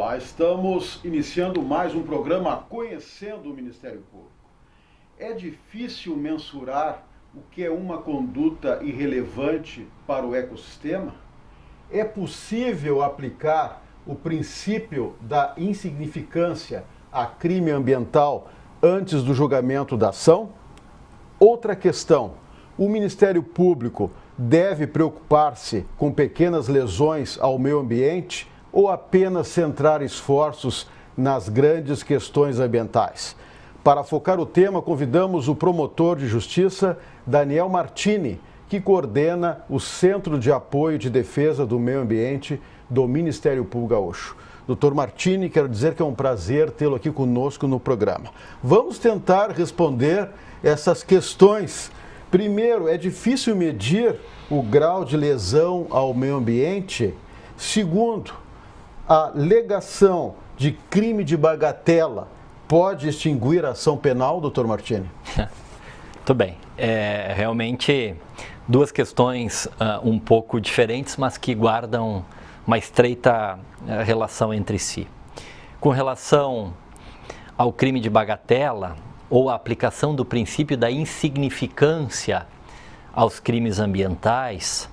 Olá, estamos iniciando mais um programa Conhecendo o Ministério Público. É difícil mensurar o que é uma conduta irrelevante para o ecossistema? É possível aplicar o princípio da insignificância a crime ambiental antes do julgamento da ação? Outra questão: o Ministério Público deve preocupar-se com pequenas lesões ao meio ambiente ou apenas centrar esforços nas grandes questões ambientais? Para focar o tema, convidamos o promotor de justiça Daniel Martini, que coordena o Centro de Apoio de Defesa do Meio Ambiente do Ministério Público Gaúcho. Doutor Martini, quero dizer que é um prazer tê-lo aqui conosco no programa. Vamos tentar responder essas questões. Primeiro, é difícil medir o grau de lesão ao meio ambiente? Segundo, a alegação de crime de bagatela pode extinguir a ação penal, doutor Martini? Muito bem. Realmente duas questões um pouco diferentes, mas que guardam uma estreita relação entre si. Com relação ao crime de bagatela, ou a aplicação do princípio da insignificância aos crimes ambientais,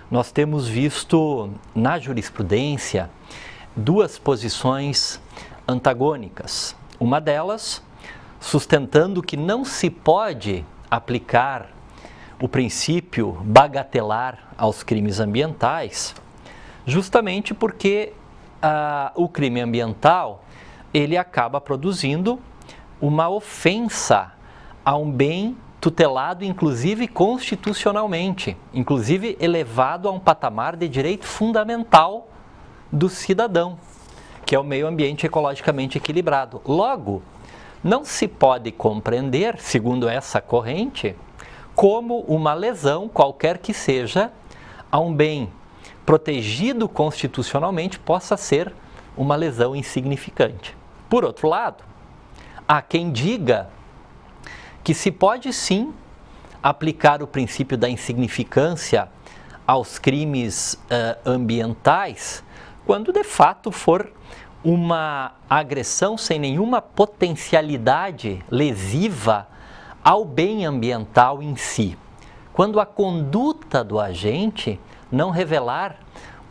nós temos visto na jurisprudência duas posições antagônicas. Uma delas sustentando que não se pode aplicar o princípio bagatelar aos crimes ambientais, justamente porque o crime ambiental ele acaba produzindo uma ofensa a um bem tutelado, inclusive constitucionalmente, inclusive elevado a um patamar de direito fundamental do cidadão, que é o meio ambiente ecologicamente equilibrado. Logo, não se pode compreender, segundo essa corrente, como uma lesão, qualquer que seja, a um bem protegido constitucionalmente possa ser uma lesão insignificante. Por outro lado, há quem diga que se pode sim aplicar o princípio da insignificância aos crimes ambientais quando de fato for uma agressão sem nenhuma potencialidade lesiva ao bem ambiental em si. Quando a conduta do agente não revelar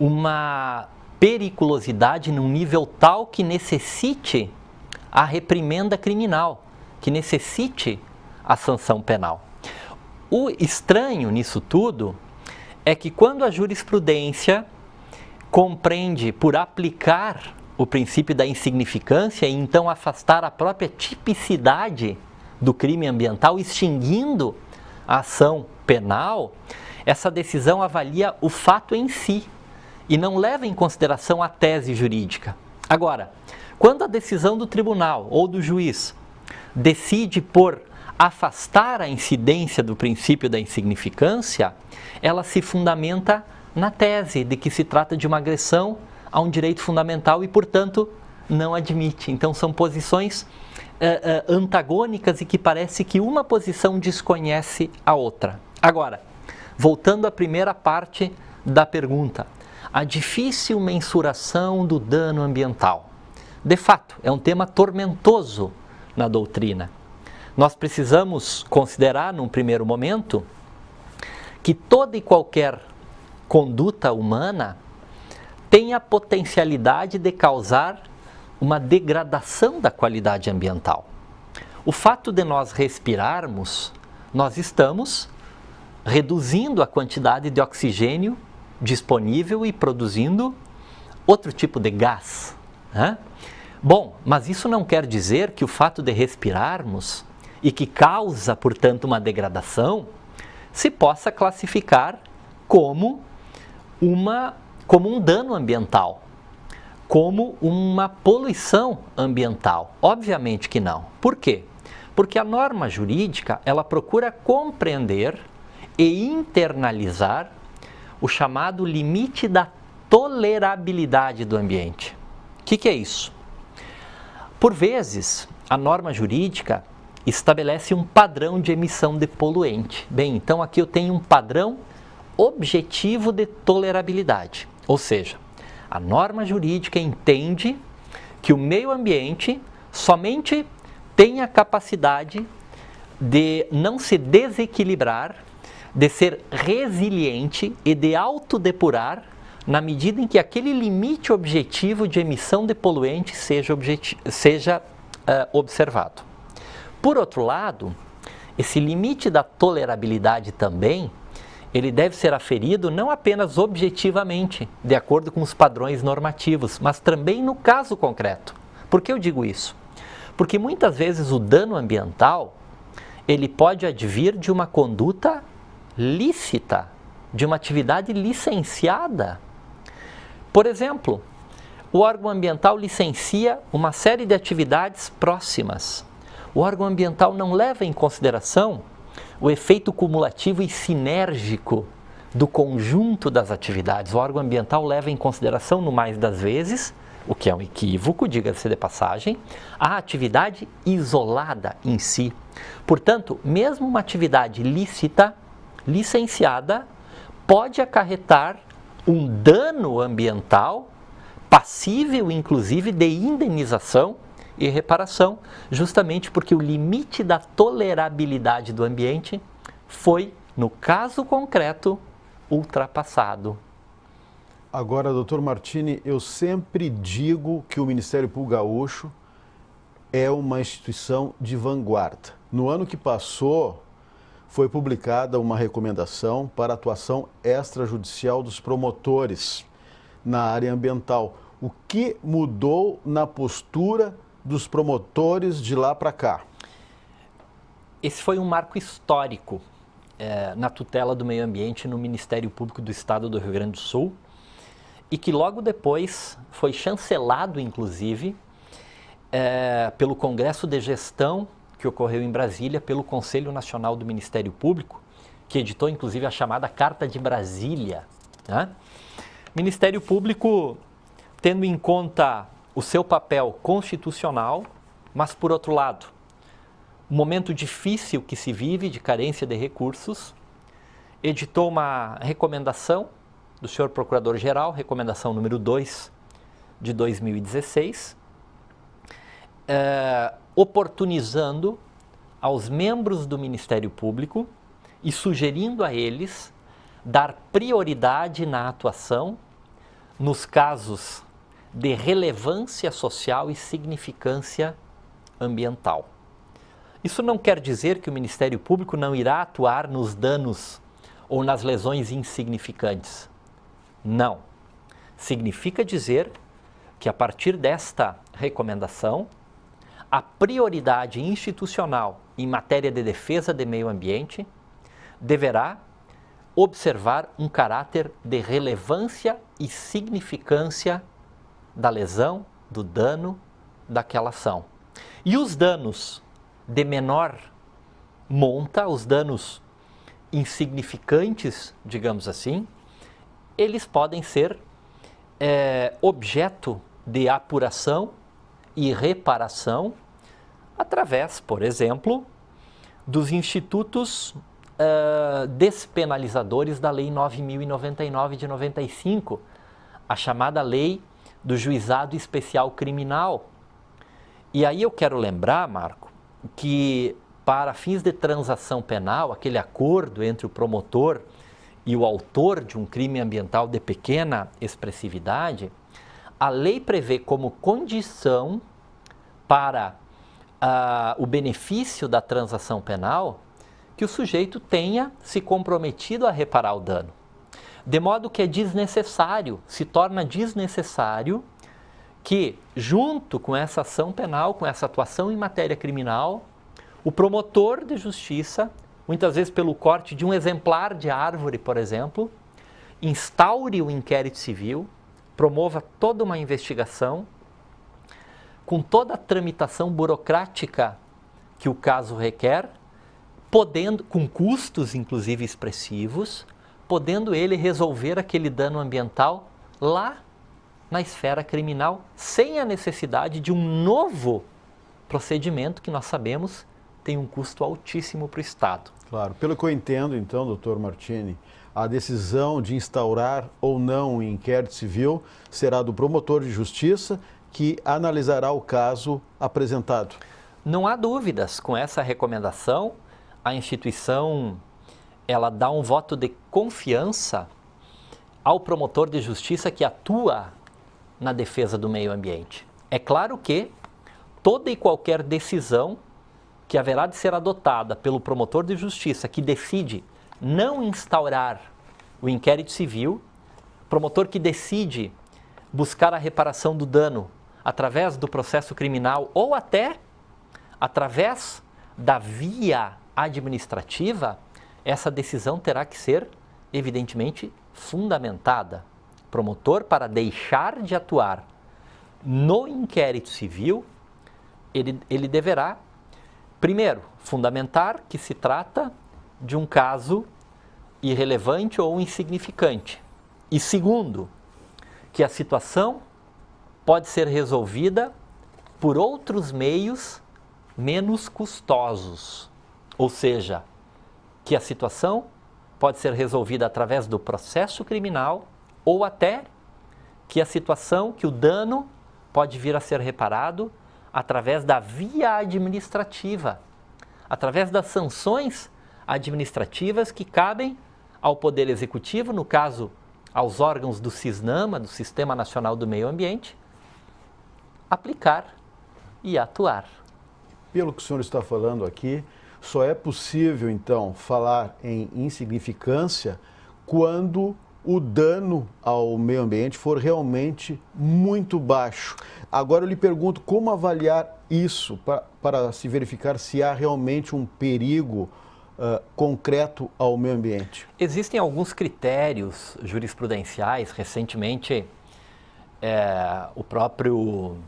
uma periculosidade num nível tal que necessite a reprimenda criminal, que necessite a sanção penal. O estranho nisso tudo é que quando a jurisprudência compreende por aplicar o princípio da insignificância e então afastar a própria tipicidade do crime ambiental, extinguindo a ação penal, essa decisão avalia o fato em si e não leva em consideração a tese jurídica. Agora, quando a decisão do tribunal ou do juiz decide por afastar a incidência do princípio da insignificância, ela se fundamenta na tese de que se trata de uma agressão a um direito fundamental e, portanto, não admite. Então, são posições antagônicas e que parece que uma posição desconhece a outra. Agora, voltando à primeira parte da pergunta, a difícil mensuração do dano ambiental. De fato, é um tema tormentoso na doutrina. Nós precisamos considerar, num primeiro momento, que toda e qualquer conduta humana tem a potencialidade de causar uma degradação da qualidade ambiental. O fato de nós respirarmos, nós estamos reduzindo a quantidade de oxigênio disponível e produzindo outro tipo de gás, né? Bom, mas isso não quer dizer que o fato de respirarmos e que causa, portanto, uma degradação, se possa classificar como um dano ambiental, como uma poluição ambiental. Obviamente que não. Por quê? Porque a norma jurídica, ela procura compreender e internalizar o chamado limite da tolerabilidade do ambiente. O que é isso? Por vezes, a norma jurídica estabelece um padrão de emissão de poluente. Bem, então aqui eu tenho um padrão objetivo de tolerabilidade. Ou seja, a norma jurídica entende que o meio ambiente somente tem a capacidade de não se desequilibrar, de ser resiliente e de autodepurar na medida em que aquele limite objetivo de emissão de poluentes seja observado. Por outro lado, esse limite da tolerabilidade também, ele deve ser aferido não apenas objetivamente, de acordo com os padrões normativos, mas também no caso concreto. Por que eu digo isso? Porque muitas vezes o dano ambiental, ele pode advir de uma conduta lícita, de uma atividade licenciada. Por exemplo, o órgão ambiental licencia uma série de atividades próximas. O órgão ambiental não leva em consideração o efeito cumulativo e sinérgico do conjunto das atividades. O órgão ambiental leva em consideração, no mais das vezes, o que é um equívoco, diga-se de passagem, a atividade isolada em si. Portanto, mesmo uma atividade lícita, licenciada, pode acarretar um dano ambiental passível, inclusive, de indenização e reparação, justamente porque o limite da tolerabilidade do ambiente foi, no caso concreto, ultrapassado. Agora, doutor Martini, eu sempre digo que o Ministério Público Gaúcho é uma instituição de vanguarda. No ano que passou, foi publicada uma recomendação para a atuação extrajudicial dos promotores na área ambiental. O que mudou na postura dos promotores de lá para cá? Esse foi um marco histórico na tutela do meio ambiente no Ministério Público do Estado do Rio Grande do Sul e que logo depois foi chancelado, inclusive, pelo Congresso de Gestão que ocorreu em Brasília, pelo Conselho Nacional do Ministério Público, que editou, inclusive, a chamada Carta de Brasília, né? Ministério Público, tendo em conta o seu papel constitucional, mas, por outro lado, um momento difícil que se vive de carência de recursos, editou uma recomendação do senhor Procurador-Geral, recomendação número 2 de 2016, oportunizando aos membros do Ministério Público e sugerindo a eles dar prioridade na atuação nos casos de relevância social e significância ambiental. Isso não quer dizer que o Ministério Público não irá atuar nos danos ou nas lesões insignificantes. Não. Significa dizer que a partir desta recomendação, a prioridade institucional em matéria de defesa do meio ambiente deverá observar um caráter de relevância e significância da lesão, do dano daquela ação. E os danos de menor monta, os danos insignificantes, digamos assim, eles podem ser objeto de apuração e reparação através, por exemplo, dos institutos despenalizadores da Lei 9.099 de 95, a chamada Lei do Juizado Especial Criminal. E aí eu quero lembrar, Marco, que para fins de transação penal, aquele acordo entre o promotor e o autor de um crime ambiental de pequena expressividade, a lei prevê como condição para o benefício da transação penal que o sujeito tenha se comprometido a reparar o dano. De modo que é desnecessário, se torna desnecessário que, junto com essa ação penal, com essa atuação em matéria criminal, o promotor de justiça, muitas vezes pelo corte de um exemplar de árvore, por exemplo, instaure o inquérito civil, promova toda uma investigação, com toda a tramitação burocrática que o caso requer, podendo, com custos inclusive expressivos, podendo ele resolver aquele dano ambiental lá na esfera criminal, sem a necessidade de um novo procedimento que nós sabemos tem um custo altíssimo para o Estado. Claro. Pelo que eu entendo, então, doutor Martini, a decisão de instaurar ou não um inquérito civil será do promotor de justiça, que analisará o caso apresentado. Não há dúvidas, com essa recomendação, a instituição ela dá um voto de confiança ao promotor de justiça que atua na defesa do meio ambiente. É claro que toda e qualquer decisão que haverá de ser adotada pelo promotor de justiça que decide não instaurar o inquérito civil, promotor que decide buscar a reparação do dano através do processo criminal ou até através da via administrativa, essa decisão terá que ser, evidentemente, fundamentada. Promotor, para deixar de atuar no inquérito civil, ele deverá, primeiro, fundamentar que se trata de um caso irrelevante ou insignificante. E segundo, que a situação pode ser resolvida por outros meios menos custosos. Ou seja, que a situação pode ser resolvida através do processo criminal ou até que a situação, que o dano pode vir a ser reparado através da via administrativa, através das sanções administrativas que cabem ao Poder Executivo, no caso, aos órgãos do SISNAMA, do Sistema Nacional do Meio Ambiente, aplicar e atuar. Pelo que o senhor está falando aqui, só é possível, então, falar em insignificância quando o dano ao meio ambiente for realmente muito baixo. Agora eu lhe pergunto como avaliar isso para se verificar se há realmente um perigo concreto ao meio ambiente. Existem alguns critérios jurisprudenciais. Recentemente, o próprio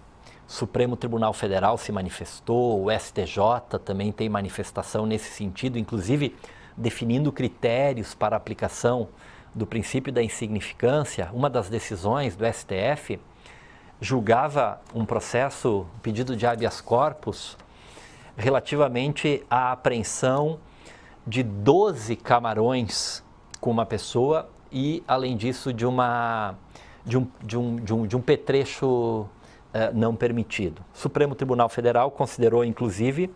Supremo Tribunal Federal se manifestou, o STJ também tem manifestação nesse sentido, inclusive definindo critérios para a aplicação do princípio da insignificância. Uma das decisões do STF julgava um processo, um pedido de habeas corpus, relativamente à apreensão de 12 camarões com uma pessoa e, além disso, de um petrecho não permitido. O Supremo Tribunal Federal considerou, inclusive,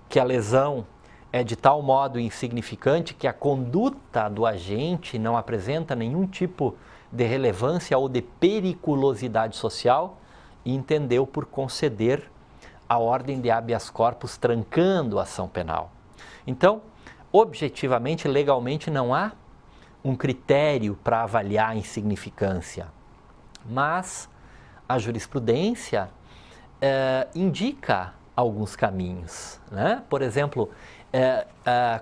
que a lesão é de tal modo insignificante que a conduta do agente não apresenta nenhum tipo de relevância ou de periculosidade social e entendeu por conceder a ordem de habeas corpus trancando a ação penal. Então, objetivamente, legalmente, não há um critério para avaliar a insignificância, mas a jurisprudência indica alguns caminhos, né? Por exemplo,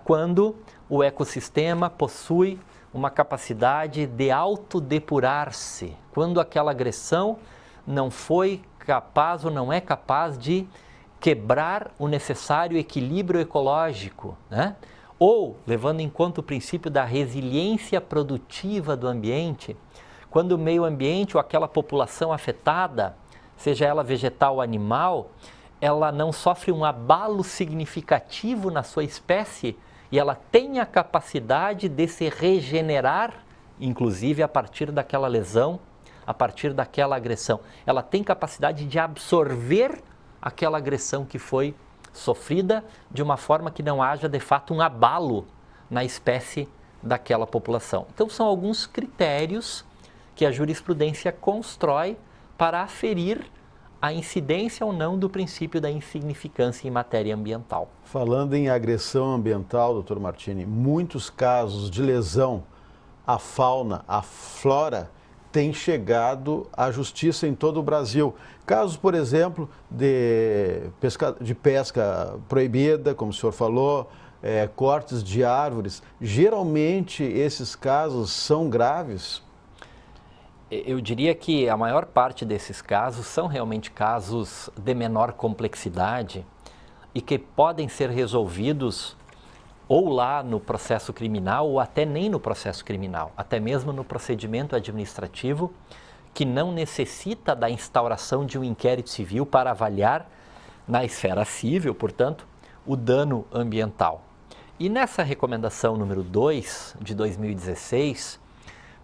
quando o ecossistema possui uma capacidade de autodepurar-se, quando aquela agressão não foi capaz ou não é capaz de quebrar o necessário equilíbrio ecológico, né? Ou, levando em conta o princípio da resiliência produtiva do ambiente, quando o meio ambiente ou aquela população afetada, seja ela vegetal ou animal, ela não sofre um abalo significativo na sua espécie e ela tem a capacidade de se regenerar, inclusive a partir daquela lesão, a partir daquela agressão. Ela tem capacidade de absorver aquela agressão que foi sofrida de uma forma que não haja, de fato, um abalo na espécie daquela população. Então, são alguns critérios que a jurisprudência constrói para aferir a incidência ou não do princípio da insignificância em matéria ambiental. Falando em agressão ambiental, doutor Martini, muitos casos de lesão à fauna, à flora, têm chegado à justiça em todo o Brasil. Casos, por exemplo, de pesca proibida, como o senhor falou, cortes de árvores. Geralmente esses casos são graves? Eu diria que a maior parte desses casos são realmente casos de menor complexidade e que podem ser resolvidos ou lá no processo criminal ou até nem no processo criminal, até mesmo no procedimento administrativo, que não necessita da instauração de um inquérito civil para avaliar na esfera civil, portanto, o dano ambiental. E nessa recomendação número 2 de 2016,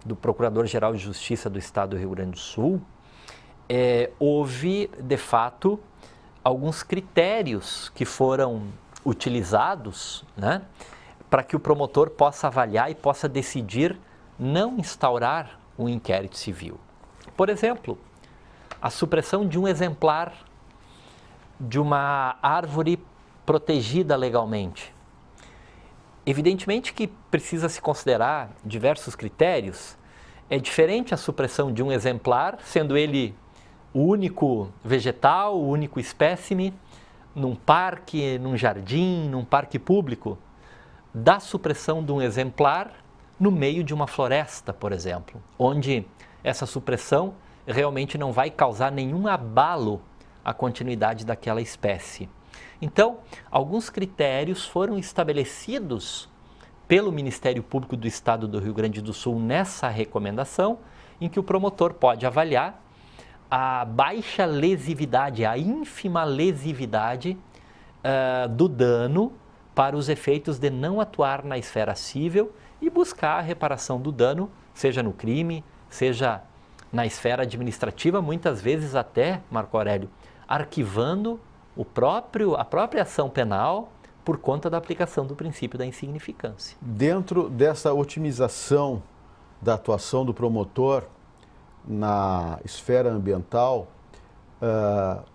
do Procurador-Geral de Justiça do Estado do Rio Grande do Sul, houve, de fato, alguns critérios que foram utilizados, né, para que o promotor possa avaliar e possa decidir não instaurar um inquérito civil. Por exemplo, a supressão de um exemplar de uma árvore protegida legalmente. Evidentemente que precisa se considerar diversos critérios. É diferente a supressão de um exemplar, sendo ele o único vegetal, o único espécime, num parque, num jardim, num parque público, da supressão de um exemplar no meio de uma floresta, por exemplo, onde essa supressão realmente não vai causar nenhum abalo à continuidade daquela espécie. Então, alguns critérios foram estabelecidos pelo Ministério Público do Estado do Rio Grande do Sul nessa recomendação, em que o promotor pode avaliar a baixa lesividade, a ínfima lesividade do dano para os efeitos de não atuar na esfera cível e buscar a reparação do dano, seja no crime, seja na esfera administrativa, muitas vezes até, Marco Aurélio, arquivando a própria ação penal por conta da aplicação do princípio da insignificância. Dentro dessa otimização da atuação do promotor na esfera ambiental,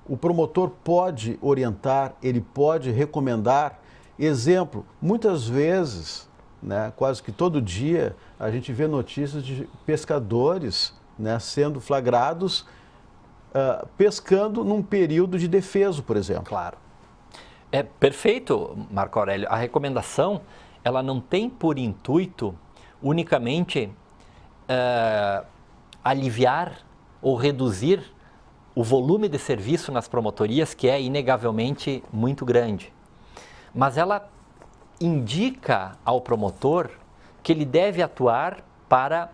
o promotor pode orientar, ele pode recomendar. Exemplo, muitas vezes, né, quase que todo dia, a gente vê notícias de pescadores, né, sendo flagrados pescando num período de defeso, por exemplo. Claro. É perfeito, Marco Aurélio. A recomendação, ela não tem por intuito unicamente aliviar ou reduzir o volume de serviço nas promotorias, que é inegavelmente muito grande. Mas ela indica ao promotor que ele deve atuar para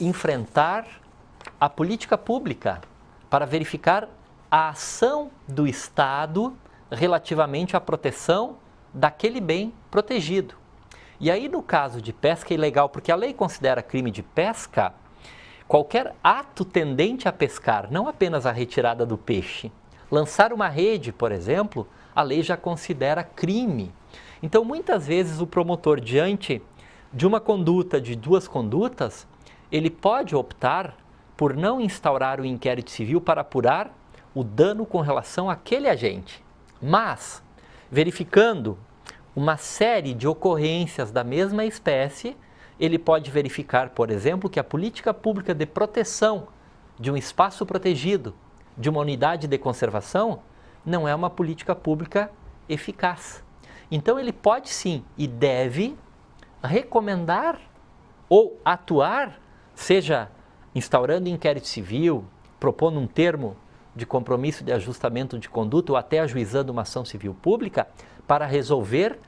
enfrentar a política pública, para verificar a ação do Estado relativamente à proteção daquele bem protegido. E aí, no caso de pesca ilegal, porque a lei considera crime de pesca qualquer ato tendente a pescar, não apenas a retirada do peixe. Lançar uma rede, por exemplo, a lei já considera crime. Então, muitas vezes, o promotor, diante de uma conduta, de duas condutas, ele pode optar por não instaurar o inquérito civil para apurar o dano com relação àquele agente. Mas, verificando uma série de ocorrências da mesma espécie, ele pode verificar, por exemplo, que a política pública de proteção de um espaço protegido, de uma unidade de conservação, não é uma política pública eficaz. Então, ele pode sim e deve recomendar ou atuar, seja instaurando inquérito civil, propondo um termo de compromisso de ajustamento de conduta ou até ajuizando uma ação civil pública para resolver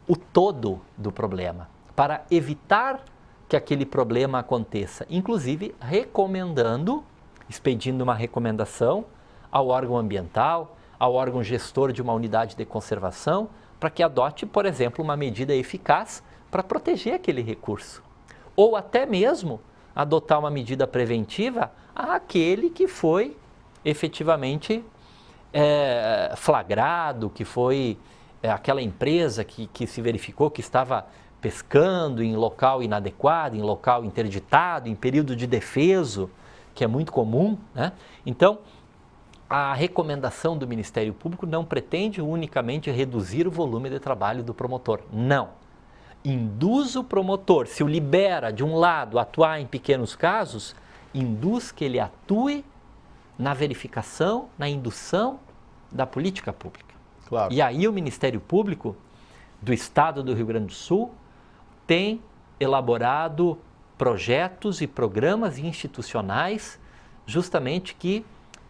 o todo do problema, para evitar que aquele problema aconteça, inclusive recomendando, expedindo uma recomendação ao órgão ambiental, ao órgão gestor de uma unidade de conservação, para que adote, por exemplo, uma medida eficaz para proteger aquele recurso. Ou até mesmo adotar uma medida preventiva àquele que foi efetivamente flagrado, que foi aquela empresa que se verificou que estava pescando em local inadequado, em local interditado, em período de defeso, que é muito comum, né? Então, a recomendação do Ministério Público não pretende unicamente reduzir o volume de trabalho do promotor, não. Induz o promotor, se o libera de um lado a atuar em pequenos casos, induz que ele atue na verificação, na indução da política pública. Claro. E aí o Ministério Público do Estado do Rio Grande do Sul tem elaborado projetos e programas institucionais justamente que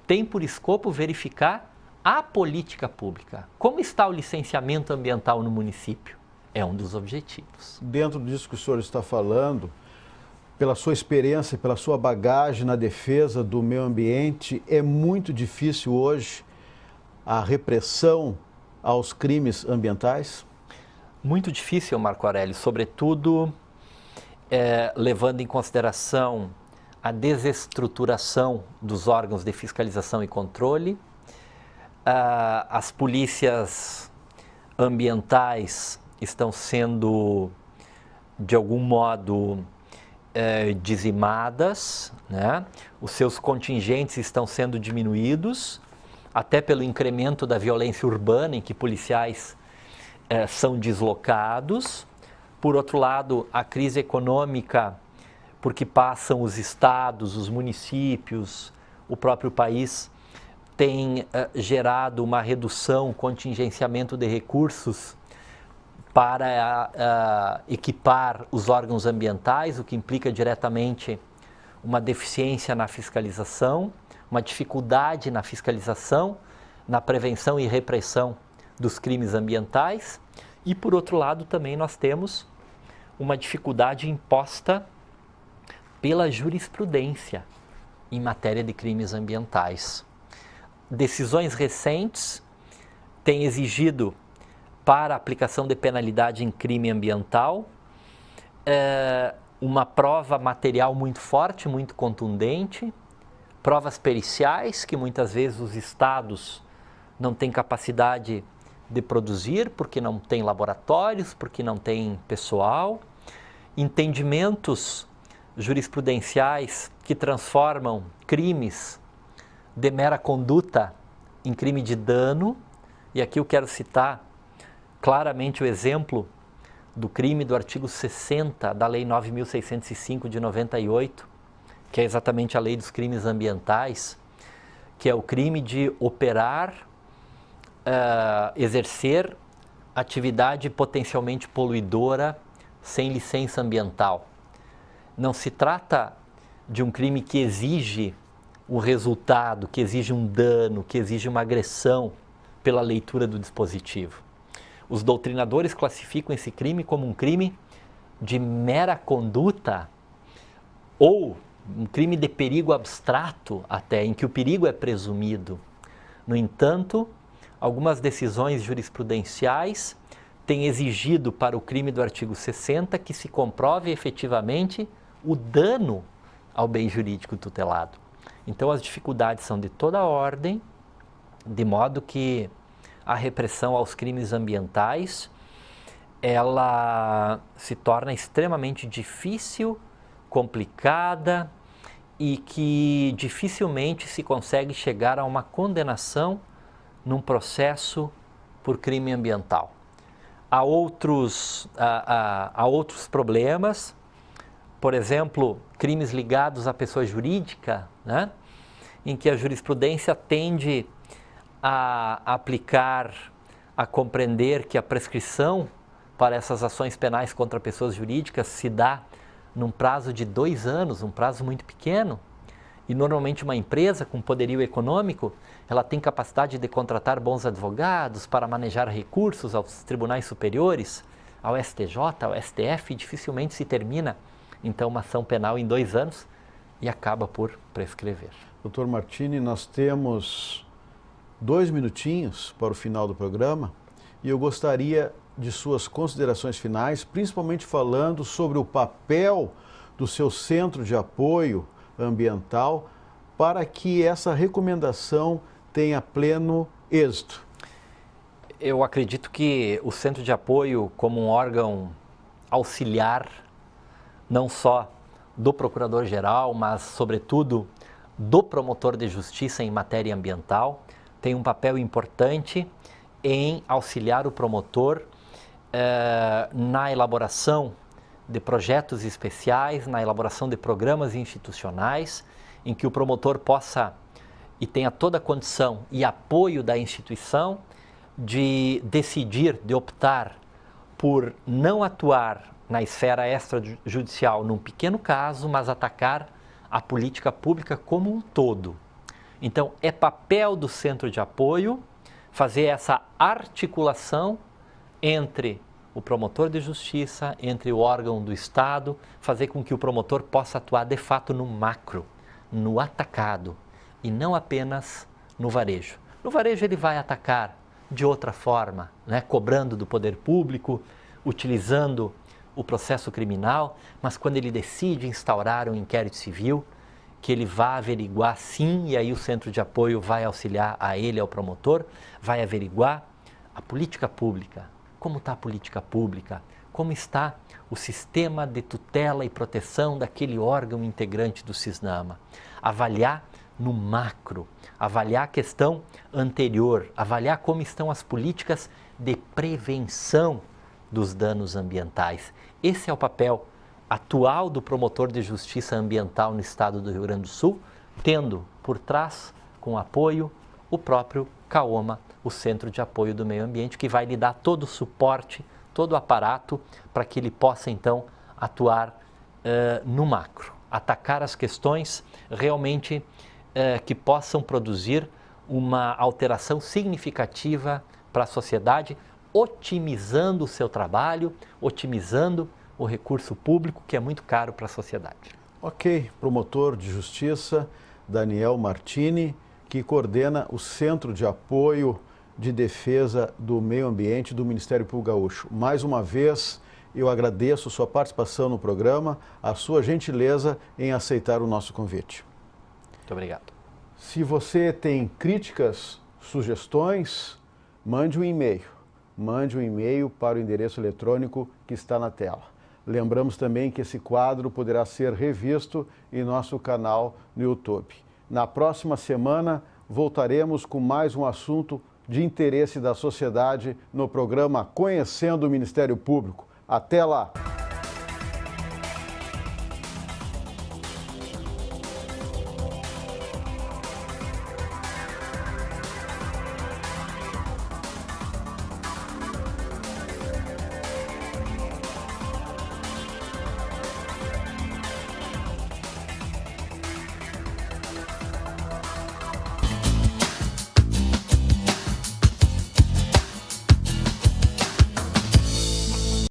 têm por escopo verificar a política pública. Como está o licenciamento ambiental no município? É um dos objetivos. Dentro disso que o senhor está falando, pela sua experiência, pela sua bagagem na defesa do meio ambiente, é muito difícil hoje a repressão aos crimes ambientais? Muito difícil, Marco Aurélio, sobretudo levando em consideração a desestruturação dos órgãos de fiscalização e controle, as polícias ambientais estão sendo, de algum modo, dizimadas, né? Os seus contingentes estão sendo diminuídos, até pelo incremento da violência urbana, em que policiais são deslocados. Por outro lado, a crise econômica, porque passam os estados, os municípios, o próprio país, tem gerado uma redução, contingenciamento de recursos para equipar os órgãos ambientais, o que implica diretamente uma deficiência na fiscalização, uma dificuldade na fiscalização, na prevenção e repressão dos crimes ambientais. E, por outro lado, também nós temos uma dificuldade imposta pela jurisprudência em matéria de crimes ambientais. Decisões recentes têm exigido, para a aplicação de penalidade em crime ambiental, uma prova material muito forte, muito contundente, provas periciais que muitas vezes os estados não têm capacidade de produzir, porque não tem laboratórios, porque não tem pessoal, entendimentos jurisprudenciais que transformam crimes de mera conduta em crime de dano. E aqui eu quero citar claramente o exemplo do crime do artigo 60 da Lei 9.605 de 98, que é exatamente a lei dos crimes ambientais, que é o crime de operar, exercer atividade potencialmente poluidora sem licença ambiental. Não se trata de um crime que exige um resultado, que exige um dano, que exige uma agressão pela leitura do dispositivo. Os doutrinadores classificam esse crime como um crime de mera conduta ou um crime de perigo abstrato até, em que o perigo é presumido. No entanto, algumas decisões jurisprudenciais têm exigido para o crime do artigo 60 que se comprove efetivamente o dano ao bem jurídico tutelado. Então as dificuldades são de toda ordem, de modo que a repressão aos crimes ambientais, ela se torna extremamente difícil, complicada e que dificilmente se consegue chegar a uma condenação num processo por crime ambiental. Há outros problemas, por exemplo, crimes ligados à pessoa jurídica, né? Em que a jurisprudência tende a aplicar, a compreender que a prescrição para essas ações penais contra pessoas jurídicas se dá num prazo de 2 anos, um prazo muito pequeno. E normalmente uma empresa com poderio econômico, ela tem capacidade de contratar bons advogados para manejar recursos aos tribunais superiores, ao STJ, ao STF, e dificilmente se termina então uma ação penal em 2 anos e acaba por prescrever. Doutor Martini, nós temos 2 minutinhos para o final do programa e eu gostaria de suas considerações finais, principalmente falando sobre o papel do seu centro de apoio ambiental para que essa recomendação tenha pleno êxito. Eu acredito que o centro de apoio, como um órgão auxiliar, não só do procurador-geral, mas sobretudo do promotor de justiça em matéria ambiental, tem um papel importante em auxiliar o promotor na elaboração de projetos especiais, na elaboração de programas institucionais, em que o promotor possa e tenha toda a condição e apoio da instituição de decidir, de optar por não atuar na esfera extrajudicial num pequeno caso, mas atacar a política pública como um todo. Então, é papel do centro de apoio fazer essa articulação entre o promotor de justiça, entre o órgão do Estado, fazer com que o promotor possa atuar de fato no macro, no atacado, e não apenas no varejo. No varejo ele vai atacar de outra forma, né? Cobrando do poder público, utilizando o processo criminal, mas quando ele decide instaurar um inquérito civil, que ele vá averiguar sim, e aí o centro de apoio vai auxiliar a ele, ao promotor, vai averiguar a política pública, como está a política pública, como está o sistema de tutela e proteção daquele órgão integrante do CISNAMA. Avaliar no macro, avaliar a questão anterior, avaliar como estão as políticas de prevenção dos danos ambientais. Esse é o papel atual do promotor de justiça ambiental no estado do Rio Grande do Sul, tendo por trás, com apoio, o próprio CAOMA, o Centro de Apoio do Meio Ambiente, que vai lhe dar todo o suporte, todo o aparato para que ele possa então atuar no macro, atacar as questões realmente que possam produzir uma alteração significativa para a sociedade, otimizando o seu trabalho, otimizando o recurso público, que é muito caro para a sociedade. Ok, promotor de justiça Daniel Martini, que coordena o Centro de Apoio de Defesa do Meio Ambiente do Ministério Público Gaúcho. Mais uma vez, eu agradeço sua participação no programa, a sua gentileza em aceitar o nosso convite. Muito obrigado. Se você tem críticas, sugestões, mande um e-mail. Mande um e-mail para o endereço eletrônico que está na tela. Lembramos também que esse quadro poderá ser revisto em nosso canal no YouTube. Na próxima semana, voltaremos com mais um assunto de interesse da sociedade no programa Conhecendo o Ministério Público. Até lá!